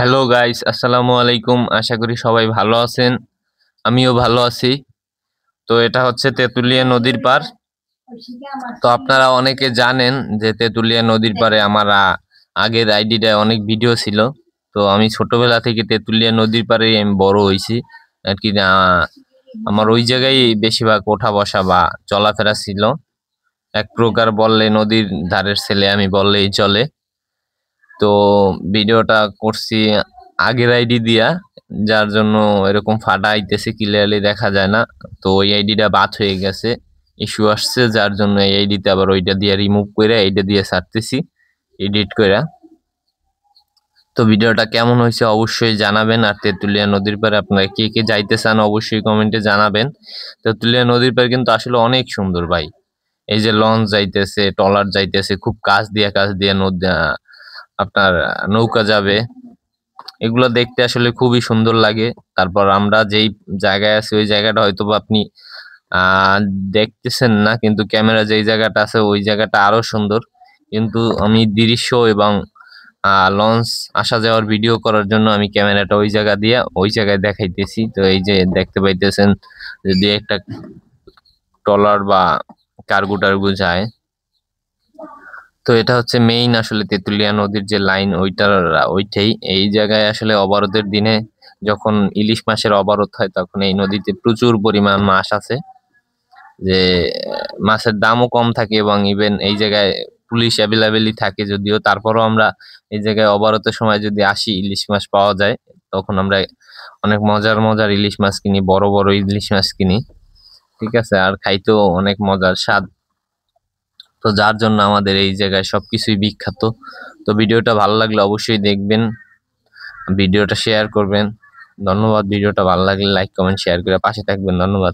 Hello guys, আসসালামু আলাইকুম। আশা করি সবাই ভালো আছেন। আমিও ভালো আছি। তো এটা হচ্ছে তেঁতুলিয়া নদীর পার। তো আপনারা অনেকে জানেন যে তেঁতুলিয়া নদীর পারে আমার আগের আইডিটায় অনেক ভিডিও ছিল। তো আমি ছোটবেলা থেকে তেঁতুলিয়া নদীর পাড়েই আমি বড় হয়েছি আর কি। আমার ওই জায়গায় বেশিরভাগ ওঠা বসা বা চলাফেরা ছিল। এক প্রকার বললে নদীর ধারের ছেলে আমি বললেই চলে। তো ভিডিওটা করছি আগের আইডি দিয়া, যার জন্য এরকম ফাটা আইতেছে, ক্লিয়ারলি দেখা যায় না। তো ওই আইডিটা বাদ হয়ে গেছে, ইস্যু আসছে, যার জন্য এই আইডিতে আবার ওইটা দিয়ে রিমুভ করে এইটা দিয়ে ছাড়তেছি এডিট করে। তো ভিডিওটা কেমন হয়েছে অবশ্যই জানাবেন। আর তেঁতুলিয়া নদীর পাড়ে আপনারা কে কে যাইতে চান অবশ্যই কমেন্টে জানাবেন। তেঁতুলিয়া নদীর পাড় কিন্তু আসলে অনেক সুন্দর ভাই। এই যে লঞ্চ যাইতেছে, ট্রলার যাইতেছে, খুব কাছ দিয়ে নদী, আপনার নৌকা যাবে, এগুলো দেখতে আসলে খুবই সুন্দর লাগে। তারপর আমরা যেই জায়গায় আছি ওই জায়গাটা হয়তো বা আপনি আহ দেখতেছেন না, কিন্তু ক্যামেরা যেই জায়গাটা আছে ওই জায়গাটা আরো সুন্দর। কিন্তু আমি দৃশ্য এবং লঞ্চ আসা যাওয়ার ভিডিও করার জন্য আমি ক্যামেরাটা ওই জায়গা দিয়ে ওই জায়গায় দেখাইতেছি। তো এই যে দেখতে পাইতেছেন, যদি একটা ট্রলার বা কার্গো টার্গো যায়, তো এটা হচ্ছে মেইন আসলে তেঁতুলিয়া নদীর যে লাইন ওইটাই। এই জায়গায় আসলে অবরোধের দিনে যখন ইলিশ মাছের অবরোধ হয় তখন এই নদীতে প্রচুর পরিমাণ মাছ আছে, যে মাছের দামও কম থাকে এবং ইভেন এই জায়গায় পুলিশ অ্যাভেলেবেলই থাকে। যদিও তারপরও আমরা এই জায়গায় অবরোধের সময় যদি আসি, ইলিশ মাছ পাওয়া যায়, তখন আমরা অনেক মজার মজার ইলিশ মাছ কিনি, বড় বড় ইলিশ মাছ কিনি। ঠিক আছে, আর খাইতেও অনেক মজার স্বাদ। তো যার জন্য আমাদের এই জায়গায় সবকিছুই বিখ্যাত। তো ভিডিওটা ভালো লাগলে অবশ্যই দেখবেন, ভিডিওটা শেয়ার করবেন। ধন্যবাদ। ভিডিওটা ভালো লাগলে লাইক কমেন্ট শেয়ার করে পাশে থাকবেন। ধন্যবাদ।